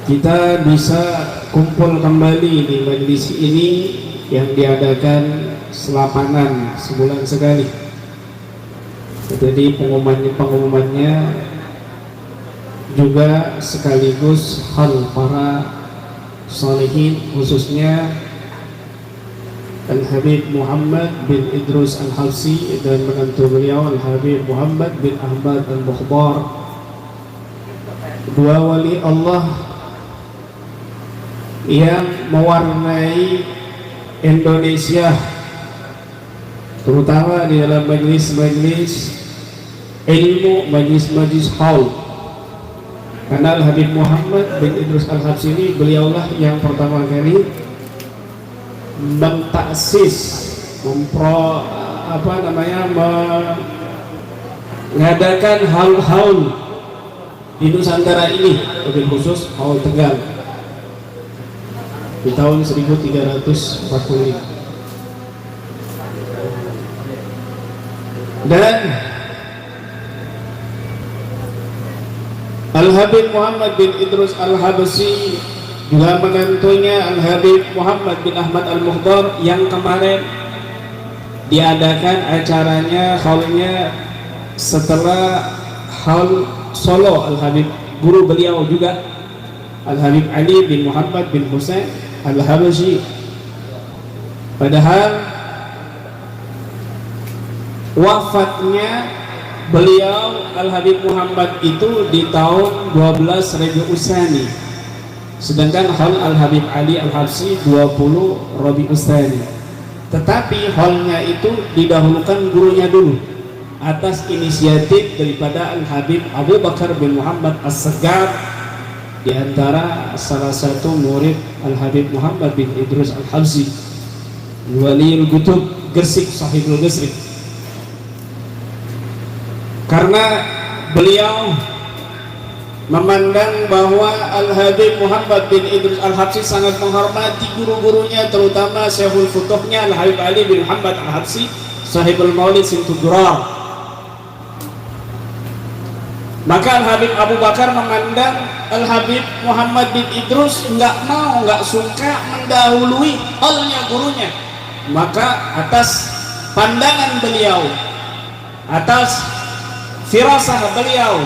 kita bisa kumpul kembali di majelis ini yang diadakan selapanan sebulan sekali. Jadi pengumumannya juga sekaligus hal para salihin, khususnya Al-Habib Muhammad bin Idrus Al-Habsyi dan menantu beliau Al-Habib Muhammad bin Ahmad Al-Mukhbar, dua wali Allah yang mewarnai Indonesia, terutama di dalam majlis-majlis ilmu, majlis-majlis haul. Karena Al-Habib Muhammad bin Idrus Al-Habsyi ini beliaulah yang pertama kali mentaksis, mengadakan haul-haul di Nusantara ini, lebih khusus haul Tegal di tahun 1345. Dan Al-Habib Muhammad bin Idrus Al-Habsyi juga menantunya Al-Habib Muhammad bin Ahmad Al-Mukhbar yang kemarin diadakan acaranya, haulnya setelah haul Solo Al-Habib, guru beliau juga Al-Habib Ali bin Muhammad bin Husain Al-Habsyi. Padahal wafatnya beliau Al-Habib Muhammad itu di tahun 12 Rabiul Tsani, sedangkan haul Al-Habib Ali Al-Habsyi 20 Rabiul Tsani. Tetapi haulnya itu didahulukan gurunya dulu atas inisiatif daripada Al-Habib Abu Bakar bin Muhammad As-Saggar, di antara salah satu murid Al-Habib Muhammad bin Idrus Al-Habsyi, Waliul Qutub Gresik, Sahibul Gresik. Karena beliau memandang bahwa Al-Habib Muhammad bin Idrus Al-Habsyi sangat menghormati guru-gurunya, terutama Syekhul Futuhnya Al-Habib Ali bin Muhammad Al-Habsyi, Sahibul Maulid Simtudurar. Maka Al-Habib Abu Bakar memandang Al-Habib Muhammad bin Idrus nggak suka mendahului haulnya gurunya. Maka atas pandangan beliau, atas firasah beliau,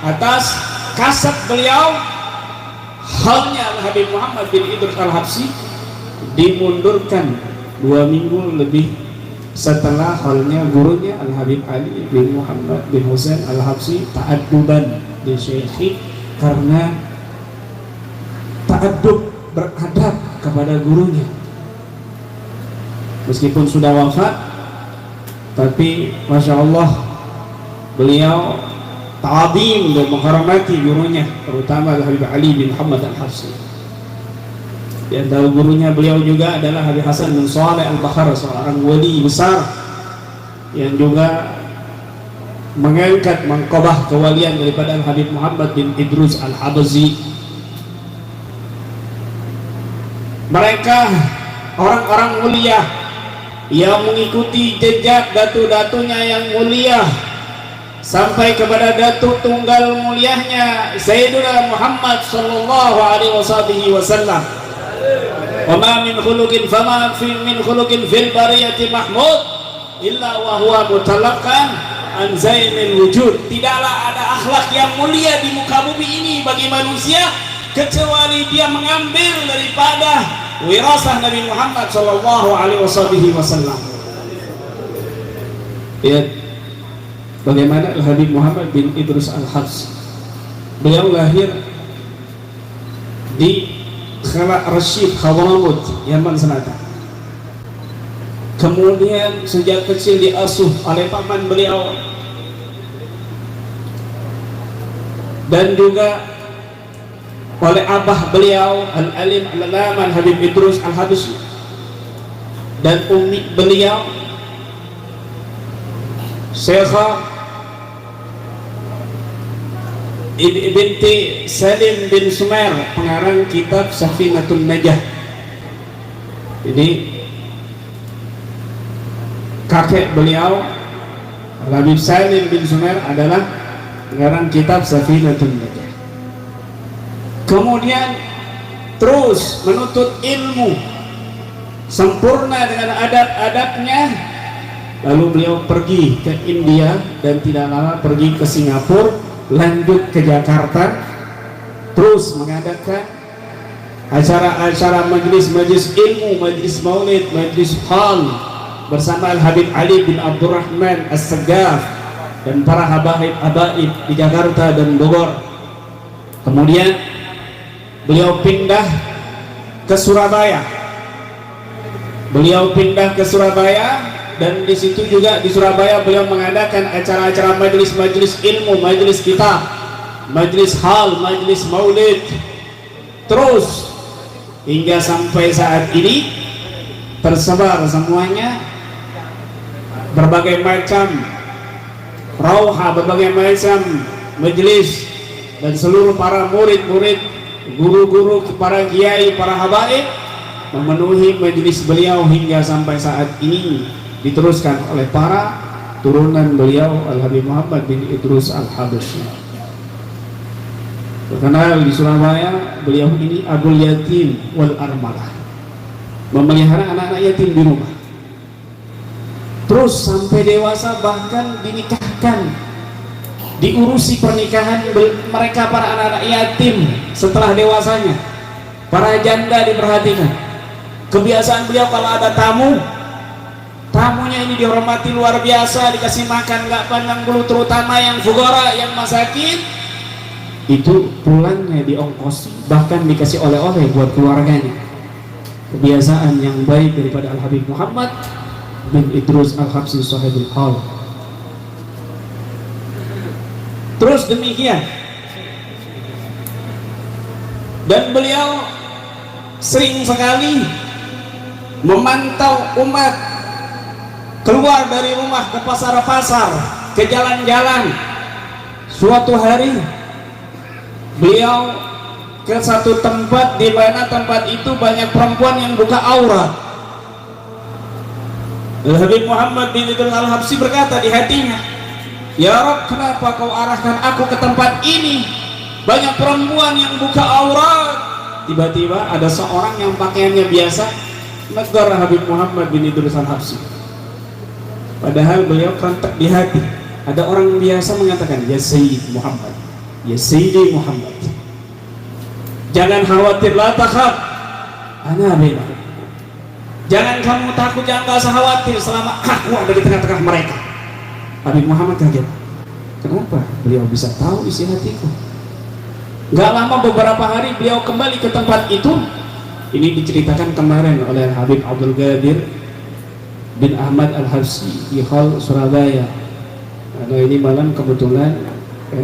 atas kasat beliau, haulnya Al-Habib Muhammad bin Idrus Al-Habsyi dimundurkan 2 minggu lebih setelah haulnya gurunya Al-Habib Ali bin Muhammad bin Husain Al-Habsyi, ta'adduban di syekhi, karena ta'addub, beradab kepada gurunya. Meskipun sudah wafat, tapi Masya Allah beliau ta'adim dan menghormati gurunya, terutama Al-Habib Ali bin Muhammad Al-Habsyi. Di antara gurunya beliau juga adalah Habib Hasan bin Saleh Al-Bakhar, seorang wali besar yang juga mengangkat mangkobah kewalian daripada Al-Habib Muhammad bin Idrus Al-Habsyi. Mereka orang-orang mulia yang mengikuti jejak datu-datunya yang mulia sampai kepada datu tunggal mulianya Sayyiduna Muhammad sallallahu alaihi wasallam. Wa ma min khuluqin fama fi min khuluqin fil bariyati mahmud illa wa huwa mutalaqqan an zainil wujud. Tidaklah ada akhlak yang mulia di muka bumi ini bagi manusia kecuali dia mengambil daripada wirasah Nabi Muhammad sallallahu alaihi wasallam. Lihat bagaimana Al-Habib Muhammad bin Idrus Al-Habsyi. Beliau lahir di Khala Rashid, Khawamud, Yaman Selatan. Kemudian sejak kecil diasuh oleh paman beliau dan juga oleh abah beliau Al-Alim Al-Alama Al-Habib Idrus Al-Habsyi, dan ummi beliau Syekhah binti Salim bin Sumair, pengarang kitab Safinatun Najah. Jadi kakek beliau Habib Salim bin Sumair adalah pengarang kitab Safinatun Najah. kemudian terus menuntut ilmu sempurna dengan adab-adabnya. Lalu beliau pergi ke India dan tidak lama pergi ke Singapura, lanjut ke Jakarta, terus mengadakan acara-acara majelis-majelis ilmu, majelis maulid, majelis hal bersama Al-Habib Ali bin Abdurrahman As-Segaf dan para habaib-habaib di Jakarta dan Bogor. Kemudian beliau pindah ke Surabaya. Dan di situ juga di Surabaya beliau mengadakan acara-acara majelis-majelis ilmu, majelis kitab, majelis hal, majelis maulid. Terus hingga sampai saat ini tersebar semuanya berbagai macam rauha, berbagai macam majelis, dan seluruh para murid-murid, guru-guru, para kiai, para habaib memenuhi majelis beliau hingga sampai saat ini diteruskan oleh para turunan beliau Al-Habib Muhammad bin Idrus Al-Habsyi. Terkenal di Surabaya, beliau ini Abul Yatim wal Armalah, memelihara anak-anak yatim di rumah. Terus sampai dewasa, bahkan dinikahkan, diurusi pernikahan mereka para anak-anak yatim setelah dewasanya. Para janda diperhatikan. Kebiasaan beliau kalau ada tamunya ini dihormati luar biasa, dikasih makan nggak pandang bulu, terutama yang fugara, yang masakin, itu pulangnya diongkosi, bahkan dikasih oleh-oleh buat keluarganya. Kebiasaan yang baik daripada Al-Habib Muhammad bin Idrus Al-Habsyi Sahibul Hal. Terus demikian, dan beliau sering sekali memantau umat keluar dari rumah ke pasar-pasar, ke jalan-jalan. Suatu hari beliau ke satu tempat di mana tempat itu banyak perempuan yang buka aurat. Al-Habib Muhammad bin Idrus Al-Habsyi berkata di hatinya, "Ya Rabb, kenapa kau arahkan aku ke tempat ini? Banyak perempuan yang buka aurat." Tiba-tiba ada seorang yang pakaiannya biasa menegur Habib Muhammad bin Idrus Al-Habsyi. Padahal beliau kerentak di hati. Ada orang biasa mengatakan, "Ya Sayyid Muhammad, ya Sayyidi Muhammad, jangan khawatir, la takhaf, ana baina. Jangan kamu takut, jangan usah khawatir selama aku ada di tengah-tengah mereka." Habib Muhammad kaget. Kenapa beliau bisa tahu isi hatiku? Gak lama, beberapa hari beliau kembali ke tempat itu. Ini diceritakan kemarin oleh Habib Abdul Qadir bin Ahmad Al-Habsyi di Hall Surabaya. Karena ini malam kebetulan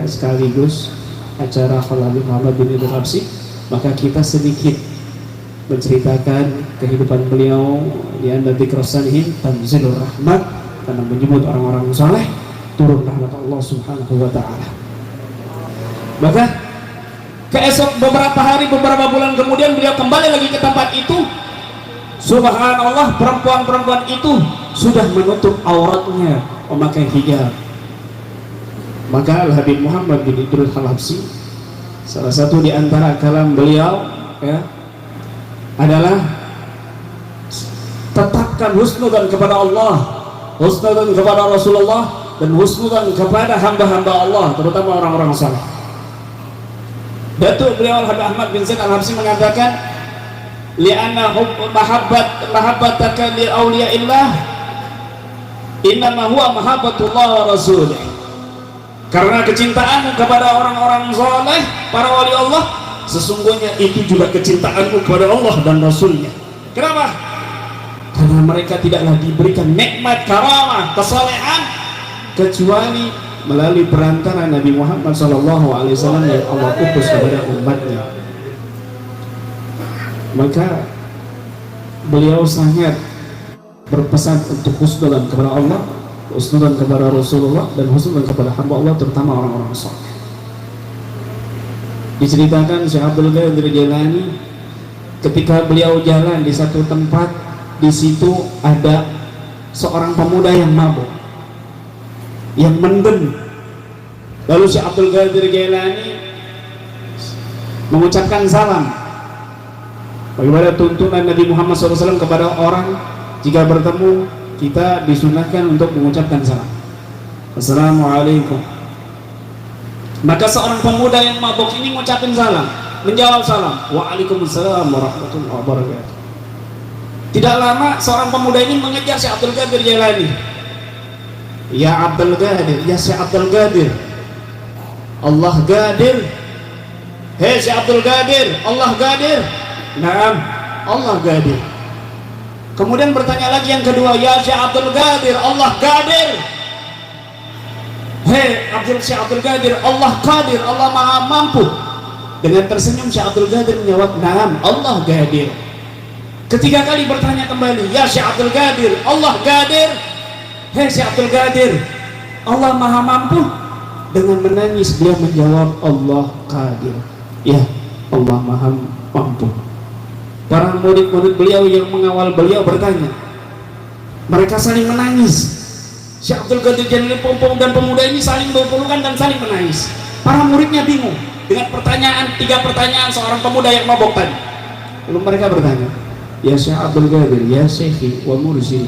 sekaligus acara Hall Habib Muhammad bin Idrus Al-Habsyi, maka kita sedikit menceritakan kehidupan beliau di anda dikrosanihin tanzilur rahmat, karena menyebut orang-orang saleh turun rahmat Allah Subhanahu wa ta'ala. Maka keesok beberapa hari, beberapa bulan kemudian beliau kembali lagi ke tempat itu. Subhanallah, perempuan-perempuan itu sudah menutup auratnya, memakai hijab. Maka Al-Habib Muhammad bin Idrus Al-Habsyi, salah satu di antara kalam beliau adalah tetapkan husnudzan kepada Allah, husnudzan kepada Rasulullah, dan husnudzan kepada hamba-hamba Allah, terutama orang-orang saleh. Datuk beliau Al-Habib Ahmad bin Zain Al-Habsyi mengatakan, li'anna mahabbataka li awliyaillah innama huwa mahabbatullah wa rasulih. Karena kecintaanmu kepada orang-orang saleh, para wali Allah, sesungguhnya itu juga kecintaanmu kepada Allah dan Rasulnya. Kenapa? Karena mereka tidaklah diberikan nikmat karamah, kesalehan kecuali melalui perantara Nabi Muhammad SAW yang Allah utus kepada umatnya. Maka beliau sangat berpesan untuk husnudzan kepada Allah, husnudzan kepada Rasulullah, dan husnudzan kepada hamba Allah, terutama orang-orang saleh. Diceritakan Syekh Abdul Qadir Jailani ketika beliau jalan di satu tempat, di situ ada seorang pemuda yang mabuk, yang mendem. Lalu Syekh Abdul Qadir Jailani mengucapkan salam. Bagaimana tuntunan Nabi Muhammad SAW kepada orang, jika bertemu kita disunahkan untuk mengucapkan salam. Assalamualaikum. Maka seorang pemuda yang mabuk ini mengucapkan salam, menjawab salam, Waalaikumsalam warahmatullahi wabarakatuh. Tidak lama seorang pemuda ini mengejar Syekh Abdul Qadir Jailani. Ya Abdul Qadir, ya Syekh Abdul Qadir, Allah Qadir. Hei Syekh Abdul Qadir, Allah Qadir. Naam, Allah Qadir. Kemudian bertanya lagi yang kedua, ya Syekh Abdul Qadir, Allah Qadir. Hei Syekh Abdul Qadir, Allah Qadir, Allah Maha Mampu. Dengan tersenyum Syekh Abdul Qadir menjawab, naam, Allah Qadir. Ketiga kali bertanya kembali, ya Syekh Abdul Qadir, Allah Qadir. Hei Syekh Abdul Qadir, Allah Maha Mampu. Dengan menangis beliau menjawab, Allah Qadir. Ya, Allah Maha Mampu. Para murid-murid beliau yang mengawal beliau bertanya, mereka saling menangis. Syekh Abdul Qadir Jailani dan pemuda ini saling berpelukan dan saling menangis. Para muridnya bingung dengan tiga pertanyaan seorang pemuda yang mabok tadi. Lalu mereka bertanya, ya Syekh Abdul Qadir, ya Syekhi wa mursyidi,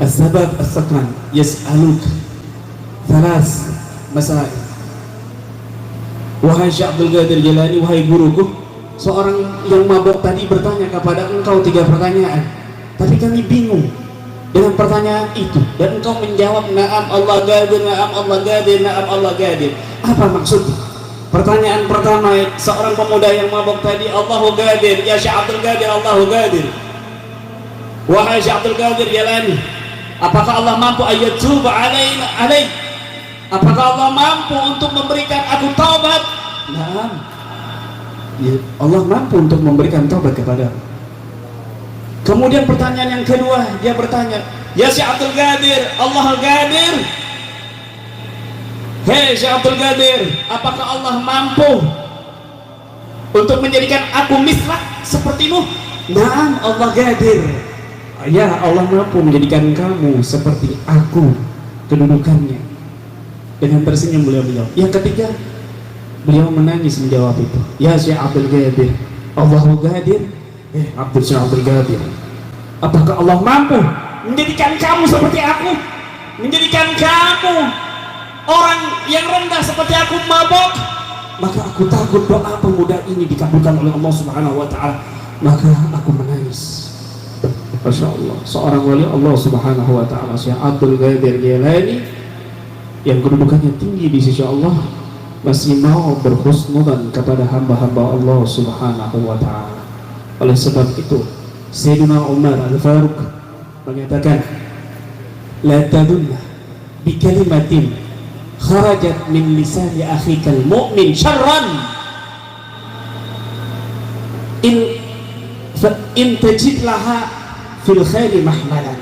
as-sabab as-sakran yas'aluk thalas masail. Wahai Syekh Abdul Qadir Jailani, wahai guruku, seorang yang mabok tadi bertanya kepada engkau 3 pertanyaan, tapi kami bingung dengan pertanyaan itu, dan engkau menjawab na'am Allah Qadir, na'am Allah Qadir, na'am Allah Qadir. Apa maksudnya? Pertanyaan pertama seorang pemuda yang mabok tadi, Allahu Qadir, ya Syekh Abdul Qadir, Allahu Qadir. Wahai Syekh Abdul Qadir Jailani, apakah Allah mampu ayyatuba alaik? Apakah Allah mampu untuk memberikan aku taubat? Naam, ya, Allah mampu untuk memberikan taubat kepada. Kemudian pertanyaan yang kedua, dia bertanya, ya Syekh Abdul Qadir, Allah Qadir. Hei Syekh Abdul Qadir, apakah Allah mampu untuk menjadikan aku mislah sepertimu? Naam, Allah Qadir. Ya, Allah mampu menjadikan kamu seperti aku kedudukannya. Dengan tersenyum beliau menjawab. Yang ketiga, beliau menangis menjawab itu, ya Syekh Abdul Qadir, Allahu Qadir. Syekh Abdul Qadir, apakah Allah mampu menjadikan kamu seperti aku, menjadikan kamu orang yang rendah seperti aku, mabok? Maka aku takut doa pemuda ini dikabulkan oleh Allah Subhanahu wa Ta'ala. Maka aku menangis. Masya Allah, seorang wali Allah Subhanahu wa Ta'ala, Syekh Abdul Qadir Jailani, yang kedudukannya tinggi di sisi Allah, masih mau berhusnudzan kepada hamba-hamba Allah Subhanahu wa Ta'ala. Oleh sebab itu, Sayyidina Umar Al-Faruq menyatakan, la tadunna bi kalimatin kharajat min lisani akhikal mu'min syarran in tajid laha fil khairi mahmalan.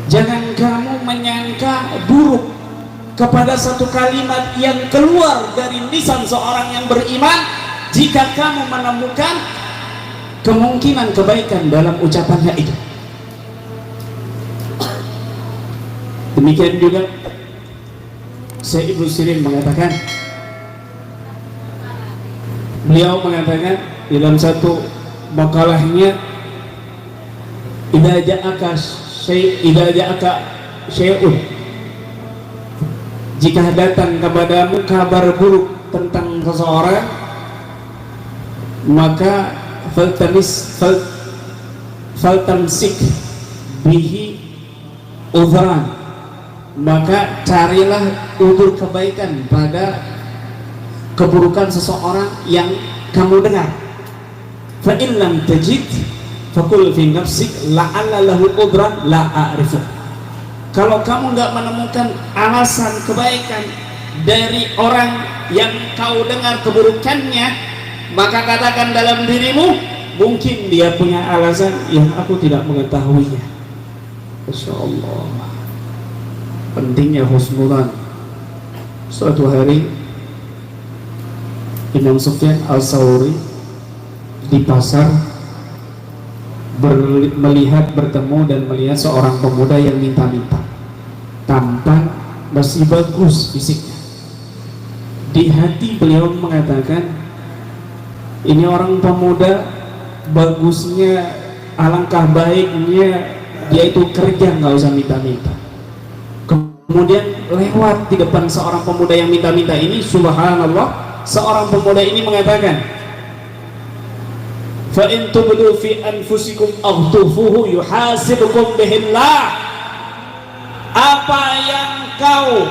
Jangan kamu menyangka buruk kepada satu kalimat yang keluar dari lisan seorang yang beriman jika kamu menemukan kemungkinan kebaikan dalam ucapannya itu. Demikian juga Syekh Ibnu Sirin mengatakan, beliau mengatakan dalam satu makalahnya, idza ja'aka syai'un, jika datang kepadamu kabar buruk tentang seseorang, maka faltamsik bihi udhran, maka carilah udur kebaikan pada keburukan seseorang yang kamu dengar. Fa in lam tajid fakul fi nafsik la'alla lahu udran la a'rifu. Kalau kamu nggak menemukan alasan kebaikan dari orang yang kau dengar keburukannya, maka katakan dalam dirimu, mungkin dia punya alasan yang aku tidak mengetahuinya. Masya Allah, pentingnya husnudzan. Suatu hari Imam Sufyan Al-Thawri di pasar bertemu dan melihat seorang pemuda yang minta-minta, tampan, masih bagus fisiknya, di hati beliau mengatakan, ini orang pemuda bagusnya, alangkah baiknya dia itu kerja, nggak usah minta-minta. Kemudian lewat di depan seorang pemuda yang minta-minta ini, subhanallah, seorang pemuda ini mengatakan, fa in tubdu fi anfusikum aghtufuhu yuhasibukum bihillah. Apa yang kau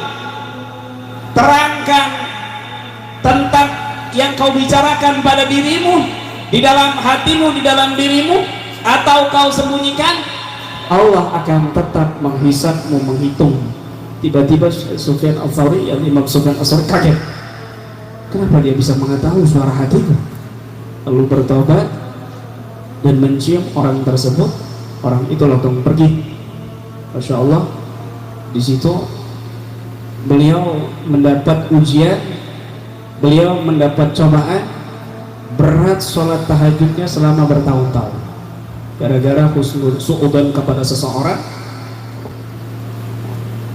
terangkan tentang yang kau bicarakan pada dirimu, di dalam hatimu, di dalam dirimu, atau kau sembunyikan, Allah akan tetap menghisabmu, menghitung. Tiba-tiba Sufyan Ats-Tsauri, yang Imam Sufyan Ats-Tsauri kaget, kenapa dia bisa mengetahui suara hatiku? Lalu bertobat dan mencium orang tersebut, orang itu langsung pergi. Masya Allah, di situ beliau mendapat ujian, beliau mendapat cobaan berat, sholat tahajudnya selama bertahun-tahun gara-gara suudzon kepada seseorang.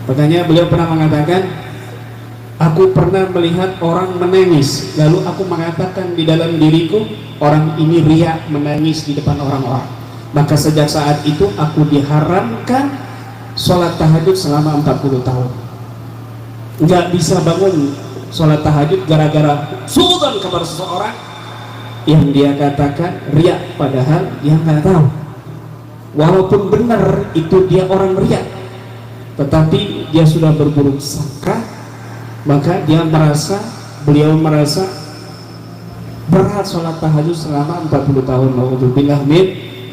Makanya beliau pernah mengatakan, aku pernah melihat orang menangis, lalu aku mengatakan di dalam diriku, orang ini riak menangis di depan orang-orang. Maka sejak saat itu aku diharamkan sholat tahajud selama 40 tahun. Nggak bisa bangun sholat tahajud gara-gara suudzon kepada seseorang yang dia katakan riak, padahal dia nggak tahu. Walaupun benar itu dia orang riak, tetapi dia sudah berburuk sangka, maka dia merasa, beliau merasa berat sholat tahajud selama 40 tahun. Alhamdulillah min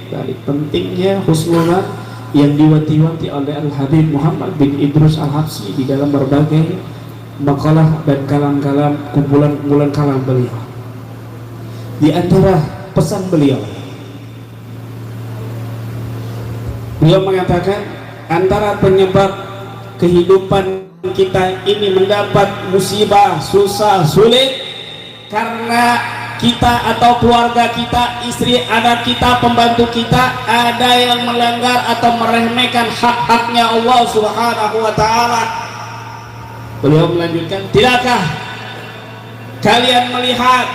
dari pentingnya husnul yang diwati-wati oleh Al-Habib Muhammad bin Idrus Al-Habsyi di dalam berbagai makalah dan kalam-kalam, kumpulan-kumpulan kalam beliau. Di antara pesan beliau mengatakan, antara penyebab kehidupan kita ini mendapat musibah, susah, sulit, karena kita atau keluarga kita, istri, anak kita, pembantu kita, ada yang melanggar atau meremehkan hak-haknya Allah Subhanahu wa ta'ala. Beliau melanjutkan, tidakkah kalian melihat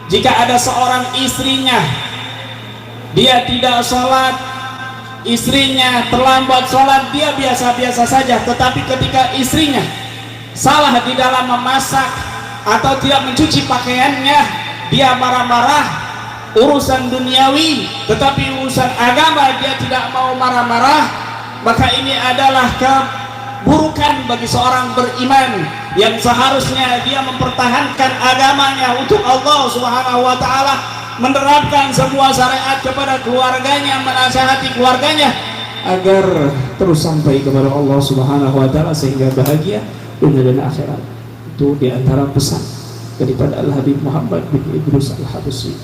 jika ada seorang istrinya, dia tidak sholat, istrinya terlambat sholat, dia biasa-biasa saja, tetapi ketika istrinya salah di dalam memasak atau tidak mencuci pakaiannya, dia marah-marah. Urusan duniawi, tetapi urusan agama dia tidak mau marah-marah. Maka ini adalah keburukan bagi seorang beriman yang seharusnya dia mempertahankan agamanya untuk Allah Subhanahu wa ta'ala, menerapkan semua syariat kepada keluarganya, menasihati keluarganya agar terus sampai kepada Allah Subhanahu wa ta'ala sehingga bahagia dunia dan akhirat. Itu diantara pesan daripada Al-Habib Muhammad bin Idrus Al-Habsyi.